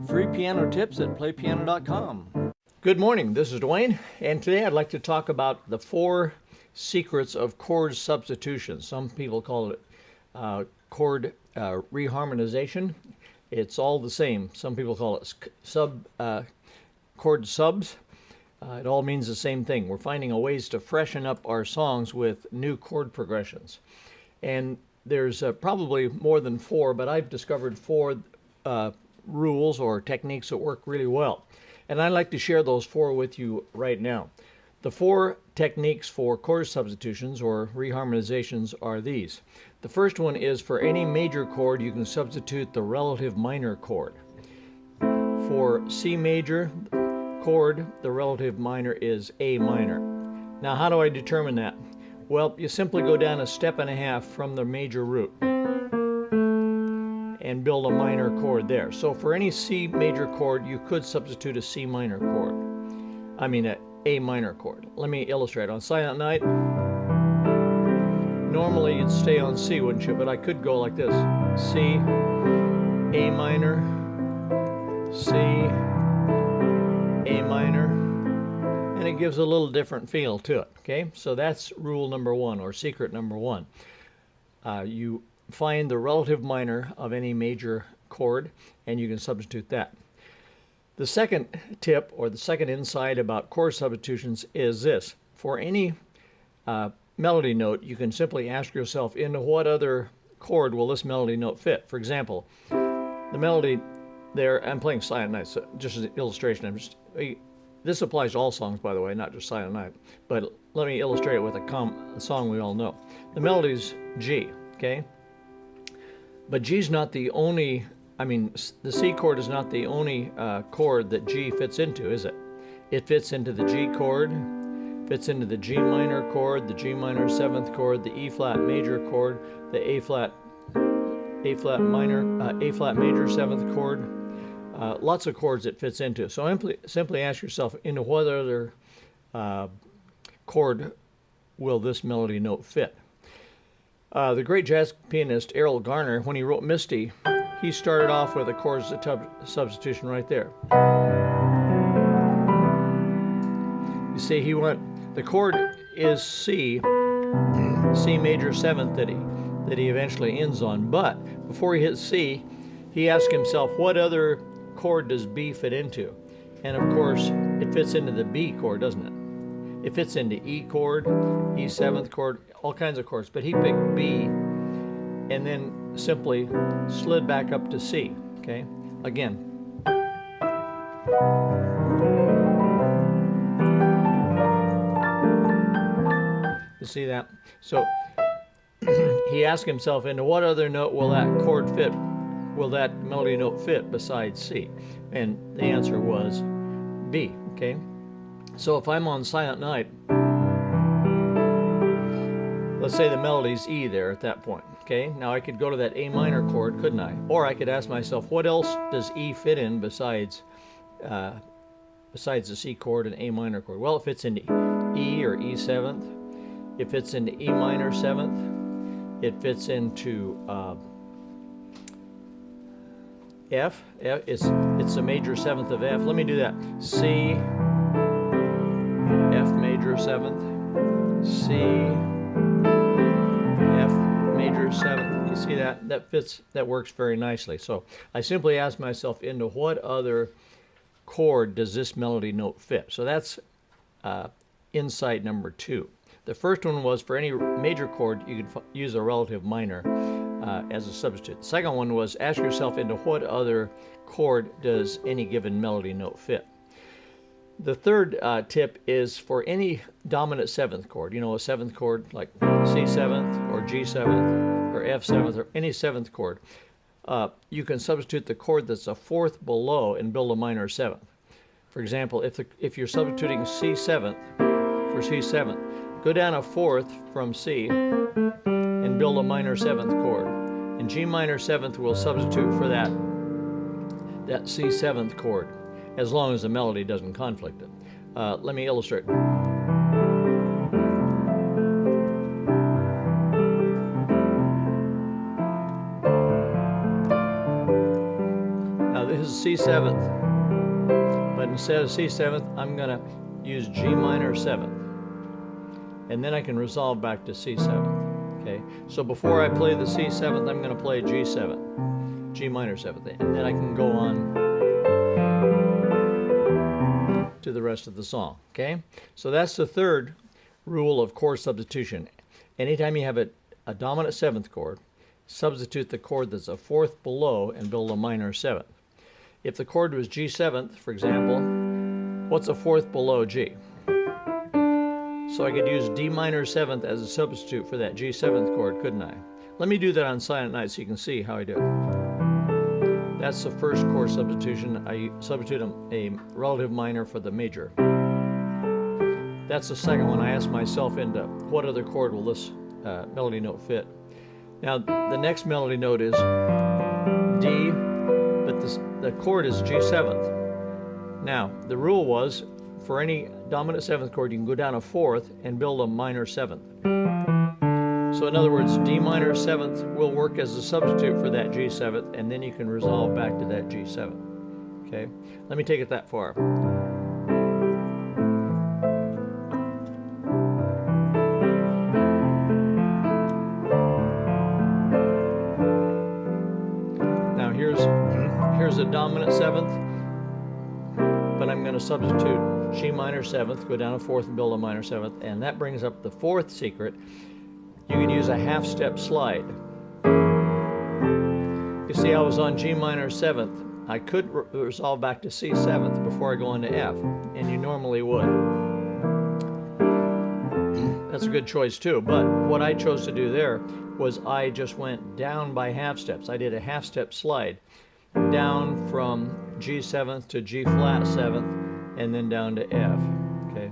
Free piano tips at playpiano.com. Good morning, this is Dwayne, and today I'd like to talk about the 4 secrets of chord substitution. Some people call it chord reharmonization. It's all the same. Some people call it chord subs. It all means the same thing. We're finding ways to freshen up our songs with new chord progressions. And there's probably more than 4, but I've discovered 4 rules or techniques that work really well. And I'd like to share those 4 with you right now. The 4 techniques for chord substitutions or reharmonizations are these. The first one is for any major chord, you can substitute the relative minor chord. For C major chord, the relative minor is A minor. Now, how do I determine that? Well, you simply go down a step and a half from the major root and build a minor chord there. So for any C major chord, you could substitute a C minor chord. I mean an A minor chord. Let me illustrate. On Silent Night, normally you'd stay on C, wouldn't you? But I could go like this. C, A minor, C, A minor, and it gives a little different feel to it, okay? So that's rule number 1, or secret number 1. You find the relative minor of any major chord, and you can substitute that. The second tip, or the second insight about chord substitutions is this. For any melody note, you can simply ask yourself, into what other chord will this melody note fit? For example, the melody there, I'm playing Silent Night, so just as an illustration, this applies to all songs, by the way, not just Silent Night, but let me illustrate it with a song we all know. The melody's G, okay? But G's not the only, the C chord is not the only chord that G fits into, is it? It fits into the G chord, fits into the G minor chord, the G minor 7th chord, the E flat major chord, the A flat major 7th chord. Lots of chords it fits into. So simply ask yourself, into what other chord will this melody note fit? The great jazz pianist Errol Garner, when he wrote Misty, he started off with a chord substitution right there. You see, the chord is C, C major 7th that he eventually ends on. But before he hits C, he asked himself, what other chord does B fit into? And of course, it fits into the B chord, doesn't it? It fits into E chord, E 7th chord, all kinds of chords. But he picked B and then simply slid back up to C, okay? Again. You see that? So he asked himself, into what other note will that chord fit? Will that melody note fit besides C? And the answer was B, okay? So if I'm on Silent Night, let's say the melody's E there at that point, okay? Now I could go to that A minor chord, couldn't I? Or I could ask myself, what else does E fit in besides the C chord and A minor chord? Well, it fits into E or E 7th. It fits into E minor 7th. It fits into F. It's a major 7th of F. Let me do that. C, F major 7th, C, F major 7th. You see that? That fits, that works very nicely. So I simply ask myself, into what other chord does this melody note fit? So that's insight number 2. The first one was for any major chord, you could use a relative minor as a substitute. The second one was ask yourself, into what other chord does any given melody note fit? The third tip is for any dominant 7th chord, you know, a 7th chord like C 7th or G 7th or F 7th or any 7th chord, you can substitute the chord that's a 4th below and build a minor 7th. For example, if you're substituting C 7th for C 7th, go down a 4th from C and build a minor 7th chord. And G minor 7th will substitute for that C 7th chord, as long as the melody doesn't conflict it. Let me illustrate. Now this is C7th, but instead of C7th, I'm going to use G minor 7th. And then I can resolve back to C7th. Okay, so before I play the C7th, I'm going to play G7, G minor 7th, and then I can go on to the rest of the song. Okay, so that's the third rule of chord substitution. Anytime you have a dominant 7th chord, substitute the chord that's a 4th below and build a minor 7th. If the chord was G7th, for example, what's a 4th below G? So I could use D minor 7th as a substitute for that G7th chord, couldn't I? Let me do that on Silent Night so you can see how I do it. That's the first chord substitution. I substitute a relative minor for the major. That's the second one. I ask myself into what other chord will this melody note fit. Now the next melody note is D, but the chord is G7th. Now the rule was, for any dominant 7th chord, you can go down a 4th and build a minor 7th. So in other words, D minor 7th will work as a substitute for that G7th, and then you can resolve back to that G7th. Okay, let me take it that far. Now here's a dominant 7th, but I'm going to substitute G minor 7th, go down a 4th and build a minor 7th, and that brings up the 4th secret. You can use a half-step slide. You see, I was on G minor 7th. I could resolve back to C7th before I go into F, and you normally would. That's a good choice too, but what I chose to do there was I just went down by half steps. I did a half-step slide down from G7th to G flat 7th, and then down to F. Okay.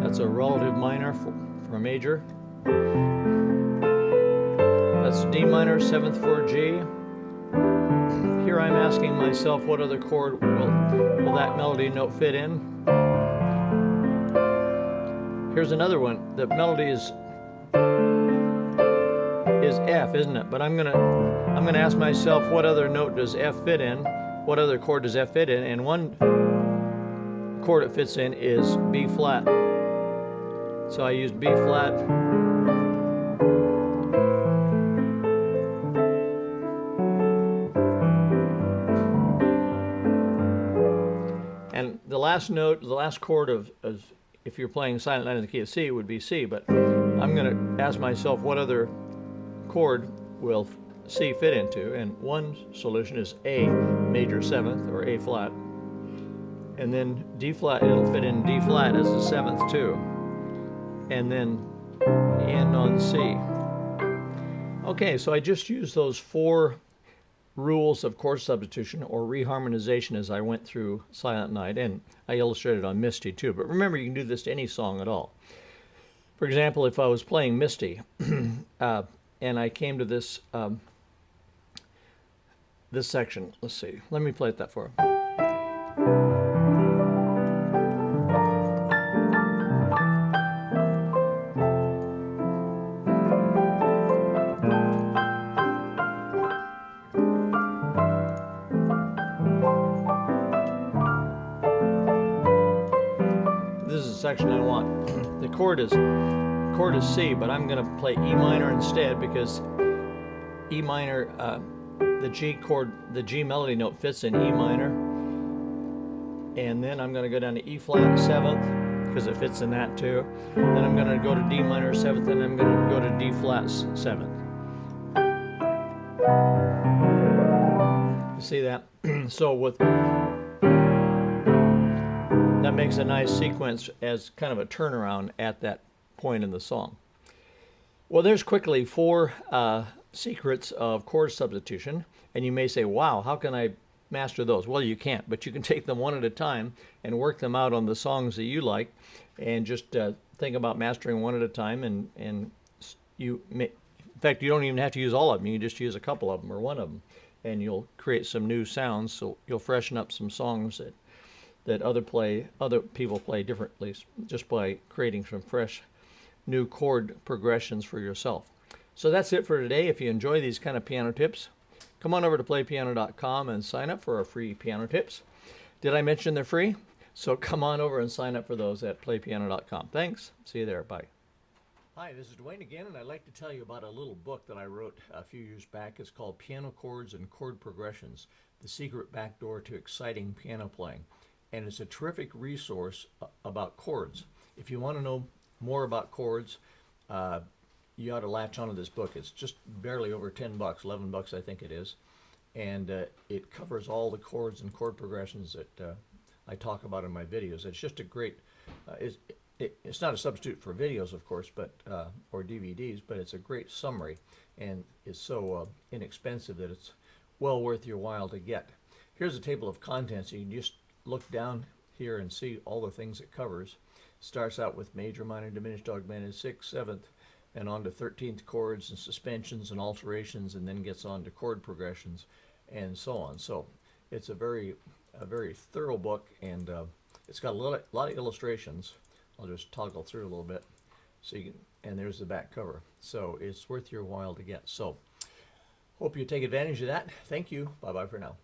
That's a relative minor for a major. That's D minor 7th for G. Here I'm asking myself, what other chord will that melody note fit in? Here's another one. The melody is F, isn't it? But I'm gonna ask myself, what other note does F fit in? What other chord does F fit in? And one chord it fits in is B flat. So I used B flat. And the last note, the last chord of if you're playing Silent Night in the key of C, would be C, but I'm going to ask myself, what other chord will C fit into? And one solution is A major 7th, or A flat. And then D flat, it'll fit in D flat as the 7th too. And then end on C. Okay, so I just used those 4 rules of chord substitution or reharmonization as I went through Silent Night, and I illustrated on Misty too. But remember, you can do this to any song at all. For example, if I was playing Misty and I came to this this section, let's see, let me play it that for you. Section I want. The chord is C, but I'm going to play E minor instead, because E minor, the G chord, the G melody note fits in E minor, and then I'm going to go down to E flat 7th because it fits in that too. Then I'm going to go to D minor 7th, and I'm going to go to D flat 7th. You see that? So with that makes a nice sequence as kind of a turnaround at that point in the song. Well, there's quickly 4 secrets of chord substitution, and you may say, wow, how can I master those? Well, you can't, but you can take them one at a time and work them out on the songs that you like, and just think about mastering one at a time, and you may, in fact, you don't even have to use all of them. You can just use a couple of them or one of them, and you'll create some new sounds, so you'll freshen up some songs that other people play differently, just by creating some fresh new chord progressions for yourself. So that's it for today. If you enjoy these kind of piano tips, come on over to playpiano.com and sign up for our free piano tips. Did I mention they're free? So come on over and sign up for those at playpiano.com. Thanks. See you there. Bye. Hi, this is Dwayne again, and I'd like to tell you about a little book that I wrote a few years back. It's called Piano Chords and Chord Progressions, The Secret Backdoor to Exciting Piano Playing. And it's a terrific resource about chords. If you want to know more about chords, you ought to latch onto this book. It's just barely over $10, $11 I think it is. And it covers all the chords and chord progressions that I talk about in my videos. It's just a great, it's not a substitute for videos, of course, but or DVDs, but it's a great summary, and it's so inexpensive that it's well worth your while to get. Here's a table of contents. You can just look down here and see all the things it covers. Starts out with major, minor, diminished, augmented, 6th, 7th, and on to 13th chords and suspensions and alterations, and then gets on to chord progressions and so on. So it's a very thorough book, and it's got a lot of illustrations. I'll just toggle through a little bit so you can, and there's the back cover. So it's worth your while to get. So hope you take advantage of that. Thank you. Bye-bye for now.